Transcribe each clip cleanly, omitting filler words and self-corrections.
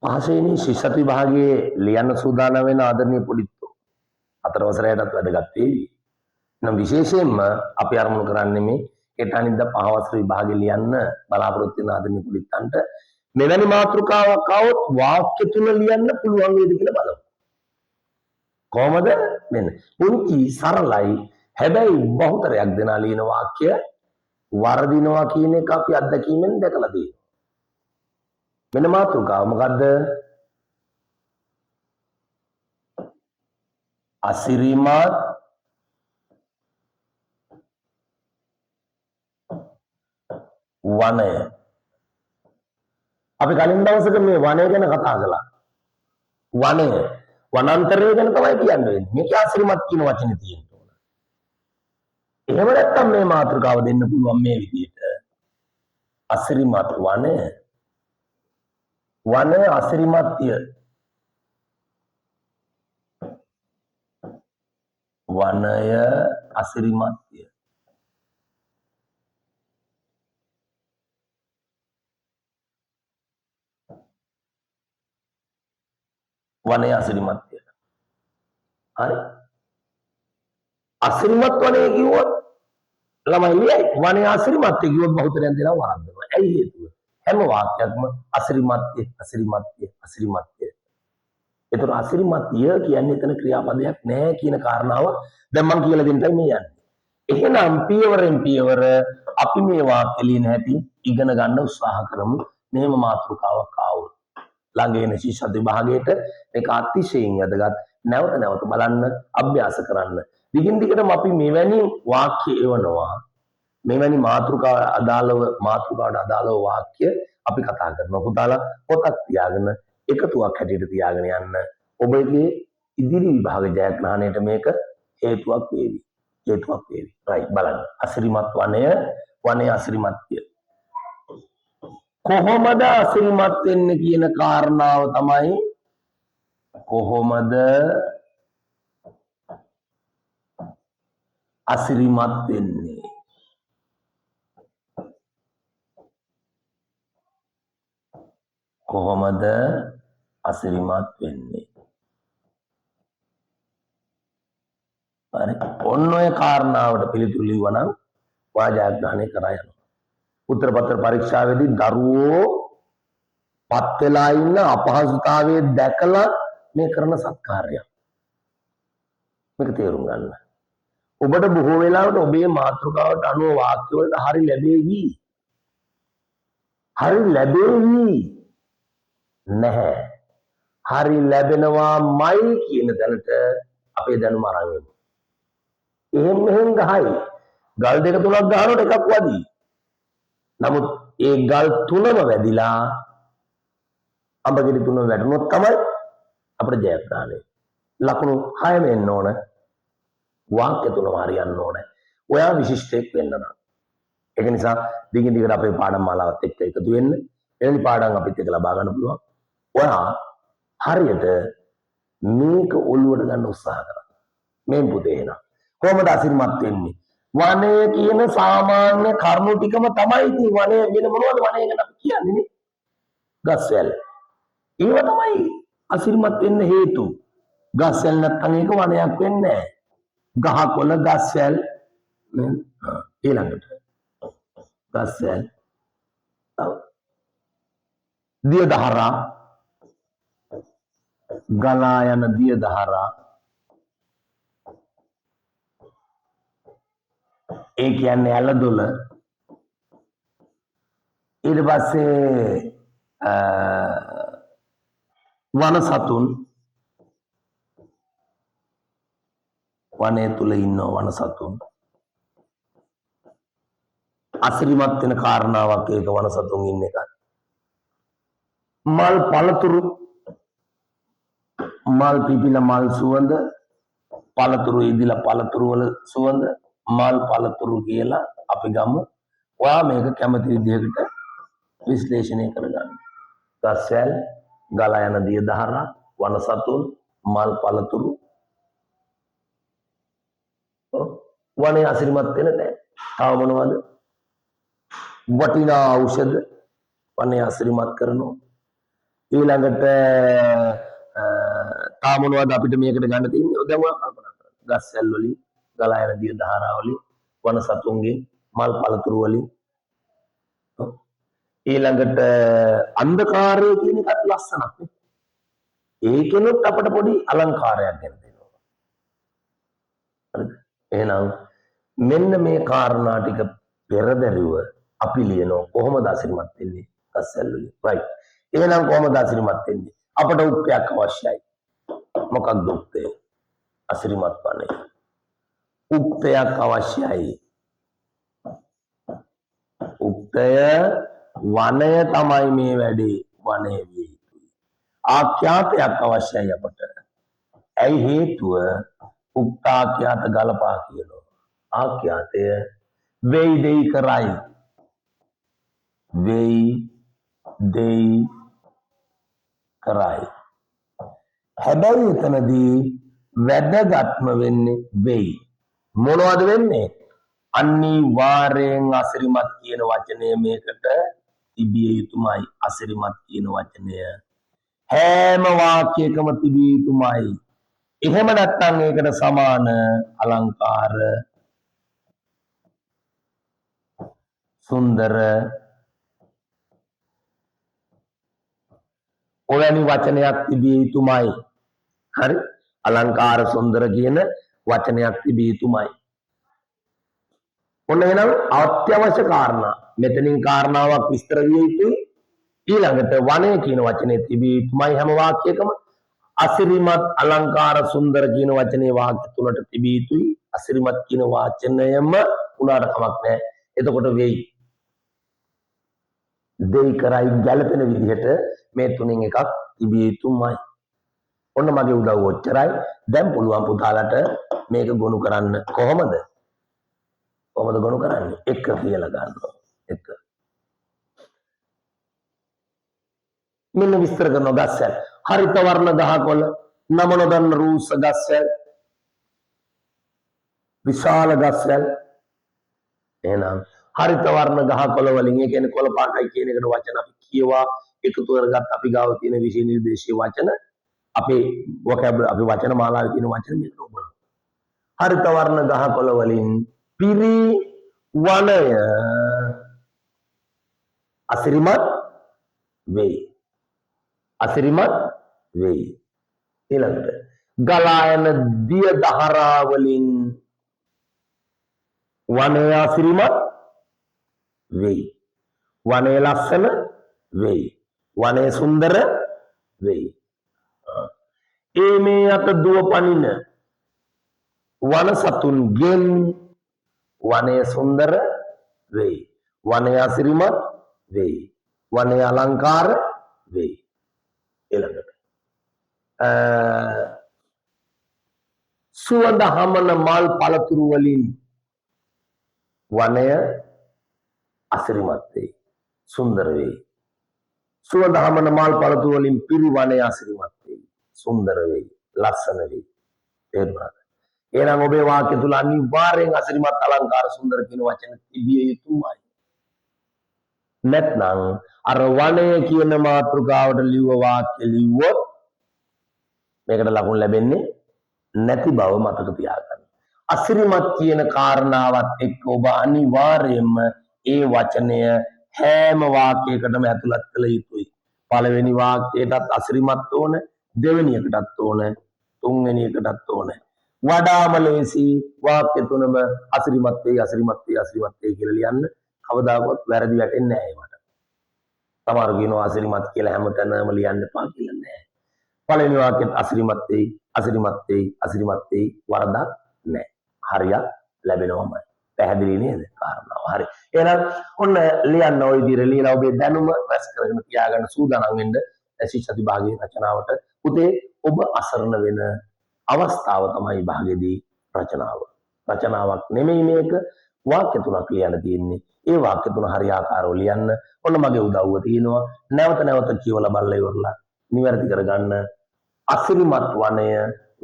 පහසෙනි ශිෂ්‍යත්ව විභාගයේ ලියන්න සූදානම් වෙන ආදරණීය පොඩිත්තෝ හතර වසරයටත් වැදගත් වේවි. නම් විශේෂයෙන්ම අපි අරමුණු කරන්නේ මේ හෙට අනිද්දා පහ වසර විභාගේ ලියන්න බලාපොරොත්තු වෙන ආදරණීය පොඩිත්තන්ට මෙවැනි මාතෘකාවක් આવොත් වාක්‍ය තුන ලියන්න පුළුවන් වේද කියලා බලමු. කොහමද? මෙන්න පුංචි සරලයි හැබැයි බහුතරයක් දෙනා ලියන වාක්‍ය වර්ධිනවා කියන එක අපි අත්දැකීමෙන් දැකලා තියෙනවා. මෙන්න මාතෘකාව මොකද්ද? අසිරිමත් වනය. අපි කලින් දවසක මේ වනය ගැන කතා කළා. වනය වනාන්තරය ගැන තමයි කියන්නේ. මේක අසිරිමත් කියන වචනේ තියෙනවා. එහෙම නැත්නම් මේ මාතෘකාව දෙන්න පුළුවන් මේ විදිහට. අසිරිමත් වනය. වනය අසිරිමත්ය. වනය අසිරිමත්ය. වනය අසිරිමත්ය. හරි. අසිරිමත් වනය කිව්වොත් ළමයි ලියයි. වනය අසිරිමත්ය කිව්වොත් බහුතරයන් දෙනා වරද්දනවා. ඇයි හේතුව? හැම වාක්‍යයක්ම අසිරිමත්ය අසිරිමත්ය අසිරිමත්ය. ඒතර අසිරිමත්ය කියන්නේ එතන ක්‍රියාපදයක් නැහැ කියන කාරණාව දැන් මම කියලා දෙන්නයි මේ යන්නේ. එහෙනම් පියවරෙන් පියවර අපි මේ වාක්‍ය ලියන හැටි ඉගෙන ගන්න උත්සාහ කරමු. මෙහෙම මාතෘකාවක් ආවොත් ළඟ එන ශිෂ්‍යත්ව විභාගයට මේක අතිශයින් වැදගත්. නැවත නැවත බලන්න අභ්‍යාස කරන්න. දිගින් දිගටම අපි මෙවැනි වාක්‍ය එවනවා. මෙවැනි මාතෘකාවට අදාළව වාක්‍ය අපි කතා කරනවා. පුතාලා පොතක් තියාගෙන එකතුවක් හැටියට තියාගෙන යන්න. ඔබගේ ඉදිරි විභාග ජයග්‍රහණයට මේක හේතුවක් වේවි. හේතුවක් වේවි. right බලන්න. අසිරිමත් වනය, වනය අසිරිමත්ය. කොහොමද අසිරිමත් වෙන්නේ කියන කාරණාව තමයි කොහොමද අසිරිමත් වෙන්නේ? කොහොමද අසිරිමත් වෙන්නේ? හරි. ඔන්න ඔය කාරණාවට පිළිතුරු ලියවනම් වාජාග්‍රහණය කරා යනවා. උත්තර පත්‍ර පරීක්ෂාවේදී දරුවෝ පත් වෙලා ඉන්න අපහසුතාවයේ දැකලා මේ කරන සත්කාරයක්. මේක තේරුම් ගන්න. ඔබට බොහෝ වෙලාවට ඔබේ මාතෘකාවට අනුව වාක්‍ය වලට හරි ලැබෙවි. හරි ලැබෙවි. නැහැ. හරි ලැබෙනවාමයි කියන දැනට අපේ දැනුම අරන් යමු. එහෙම ගහයි. ගල් දෙක තුනක් ගහනකොට එකක් වදී. නමුත් ඒ ගල් තුනම වැදිලා අඹගෙඩි තුනම වැටුනොත් තමයි අපිට ජයග්‍රහණය. ලකුණු 6ම එන්න ඕන. වාක්‍ය තුනම හරියන්න ඕන. ඔයා විශිෂ්ටයෙක් වෙන්න නම්. ඒක නිසා දිගින් දිගට අපේ පාඩම් මාලාවත් එක්ක එකතු වෙන්න. එවැනි පාඩම් අපිත් එක්ක ලබා ගන්න පුළුවන්. ඔයා හරියට මේක ඔළුවට ගන්න උත්සාහ කරන්න. මේ පුතේ එනවා. කොහොමද අසිරිමත් වෙන්නේ? වනය කියන සාමාන්‍ය කරුණු ටිකම තමයි ඉතින් වනය වෙන මොනවද වනය ගැන අපි කියන්නේ නේ? ගස්වැල්. ඒව තමයි අසිරිමත් වෙන්න හේතු. ගස්වැල් නැත්නම් ඒක වනයක් වෙන්නේ නැහැ. ගහකොළ ගස්වැල් ඊළඟට ගස්වැල් දිය දහරා ගලා යන දිය දහරා ඒ කියන්නේ ඇලදොල ඊට පස්සේ වන සතුන් වනය තුල ඉන්න වන සතුන් අසිරිමත් වෙන කාරණාවක් ඒක වන සතුන් ඉන්න එක. මල් පළතුරු මල් පිපිලා මල් සුවඳ පළතුරු ඉදිලා පළතුරු වල සුවඳ මල් පළතුරු කියලා අපි ගමු. ඔයා මේක කැමති විදිහකට විශ්ලේෂණය කරගන්න. ගස්වැල්, ගලා යන දිය දහරා, වන සතුන්, මල් පළතුරු. වනේ අසිරිමත් වෙන නැහැ. තව මොනවද? වටිනා ඖෂධ වනේ අසිරිමත් කරනවා. ඊළඟට තා මොනවද අපිට මේකට ගන්න තියෙන්නේ? දැන් ඔයා කල්පනා කරන්න. ගස් සැල් වලින්, ගලා යන දිය දහරා වලින්, වන සතුන්ගෙන්, මල් පළතුරු වලින්. ඊළඟට අන්ධකාරය කියන එකත් ලස්සනක් නේ. ඒකෙනුත් අපට පොඩි අලංකාරයක් ගැන දෙනවා. හරිද? එහෙනම් මෙන්න මේ කාරණා ටික පෙරදරිව අපි ලියනවා කොහොමද අසිරිමත් වෙන්නේ? ගස් සැල් වලින්. රයිට්. එහෙනම් කොහොමද අසිරිමත් වෙන්නේ? අපට උක්තයක් අවශ්‍යයි. මොකක්ද උක්තය? අසිරිමත් වන්නේ. උක්තයක් අවශ්‍යයි. උක්තය වනය තමයි මේ වැඩේ. වනය විය යුතුයි. ආඛ්‍යාතයක් අවශ්‍යයි අපට. ඇයි හේතුව? උක්තාඛ්‍යාත ගලපා කියනවා. ආඛ්‍යාතය වෙයි දෙයි කරයි. වෙයි දෙයි කරයි. හැබැයි එතනදී වැදගත්ම වෙන්නේ වෙයි. මොනවද වෙන්නේ? අනිවාර්යෙන් අසිරිමත් කියන වචනය මේකට තිබිය යුතුමයි. අසිරිමත් කියන වචනය හැම වාක්‍යයකම තිබිය යුතුමයි. එහෙම නැත්නම් ඒකට සමාන අලංකාර, සුන්දර ඔයනි වචනයක් තිබිය යුතුමයි. හරි? අලංකාර සුන්දර කියන වචනයක් තිබිය යුතුමයි. ඔන්න එහෙනම් අත්‍යවශ්‍ය කාරණා. මෙතනින් කාරණාවක් විස්තර විය යුතුයි. ඊළඟට වනය කියන වචනේ තිබිය යුතුමයි හැම වාක්‍යයකම. අසිරිමත්, අලංකාර, සුන්දර කියන වචනේ වාක්‍ය තුනට තිබිය යුතුයි. අසිරිමත් කියන වචනයම උනාට කමක් නැහැ. එතකොට වෙයි. දෙයි කරයි ගැළපෙන විදිහට මේ තුنين එකක් තිබිය යුතුමයි. ඔන්න මගේ උදව් ඔච්චරයි. දැන් පුළුවන් පුතාලට මේක ගොනු කරන්න. කොහොමද? කොහොමද ගොනු කරන්නේ? එක කියලා ගන්නවා. එක. මෙන්න විස්තර කරනවා ගස්සල්. හරිත වර්ණ ගහකොළ, නම නොදන්න රූස්ස ගස්සල්, විශාල ගස්සල්. එහෙනම් හරිත වර්ණ ගහකොළ වලින් ඒ කියන්නේ කොළ පාටයි කියන එකට වචන අපි කියවා එකතු කරගත් අපි ගාව තියෙන විශේෂ නිර්දේශීය වචන අපේ වොකැබුලරි අපි වචන මාලාවේ තියෙන වචන මේකට උගන්වනවා. හරිත වර්ණ ගහකොළ වලින් පිරි වනය අසිරිමත් වෙයි. අසිරිමත් වෙයි. ඊළඟට ගලා යන දිය දහරා වලින් වනය අසිරිමත් වෙයි. වනය ලස්සන වෙයි. වනය සුන්දර වෙයි. ඒ මේ අත දුව පනින වන සතුන්ගෙන් වනය සුන්දර වෙයි. වනය අසිරිමත් වෙයි. වනය අලංකාර වෙයි. ඊළඟට සුවඳ හමන මල් පළතුරු වලින් වනය අසිරිමත් වෙයි. සුන්දර වෙයි. සුවඳ හමන මල් පළතුරු වලින් පිරි වනය අසිරිමත් වෙයි. සුන්දර වෙයි. ලස්සන වෙයි. තේරුණාද? එහෙනම් ඔබේ වාක්‍ය තුල අනිවාර්යෙන් අසිරිමත්, අලංකාර, සුන්දර කියන වචන තිබිය යුතුමයි. නැත්නම් අර වනය කියන මාතෘකාවට ලිව්ව වාක්‍ය ලිව්වොත් මේකට ලකුණු ලැබෙන්නේ නැති බව මතක තියාගන්න. අසිරිමත් කියන කාරණාවත් එක්ක ඔබ අනිවාර්යයෙන්ම ඒ වචනය හැම වාක්‍යයකටම ඇතුළත් කළ යුතුයි. පළවෙනි වාක්‍යයටත් අසිරිමත් ඕන, දෙවෙනි එකටත් ඕන, තුන්වෙනි එකටත් ඕන. වඩාම ලේසි වාක්‍ය තුනම අසිරිමත් වෙයි, අසිරිමත් වෙයි, අසිරිමත් වෙයි කියලා ලියන්න. කවදාකවත් වැරදි වැටෙන්නේ නැහැ ඒවට. සමහර කියනවා අසිරිමත් කියලා හැමතැනම ලියන්න එපා කියලා නෑ. පළවෙනි වාක්‍යෙත් අසිරිමත් වෙයි, අසිරිමත් වෙයි, අසිරිමත් වෙයි වරදක් නෑ. හරියක් ලැබෙනවමයි. පැහැදිලි නේද කාරණාව? හරි. එහෙනම් ඔන්න ලියන්න ওই විදිහට ලියලා ඔබේ දැනුම රැස් කරගෙන තියාගන්න සූදානම් වෙන්න ශිෂ්‍ය විභාගයේ රචනාවට. පුතේ ඔබ අසරණ වෙන අවස්ථාව තමයි විභාගයේදී රචනාව. රචනාවක් නෙමෙයි මේක. වාක්‍ය තුනක් ලියන්න තියෙන්නේ. ඒ වාක්‍ය තුන හරියාකාරව ලියන්න. ඔන්න මගේ උදව්ව තියෙනවා. නැවත නැවත කියවලා බලලා ඉවරලා නිවැරදි කරගන්න. අසිරිමත් වනය,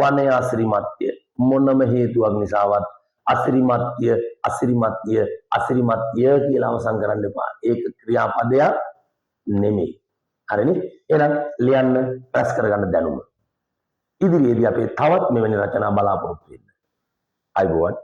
වනය අසිරිමත්ය. මොනම හේතුවක් නිසාවත් අසිරිමත්ය, අසිරිමත්ය, අසිරිමත්ය කියලා අවසන් කරන්න එපා. ඒක ක්‍රියාපදයක් නෙමෙයි. හරිනේ. එහෙනම් ලියන්න ප්‍රස් කරගන්න දැනුම. ඉදිරියේදී අපි තවත් මෙවැනි රචනා බලාපොරොත්තු වෙන්න. අයබෝවන්.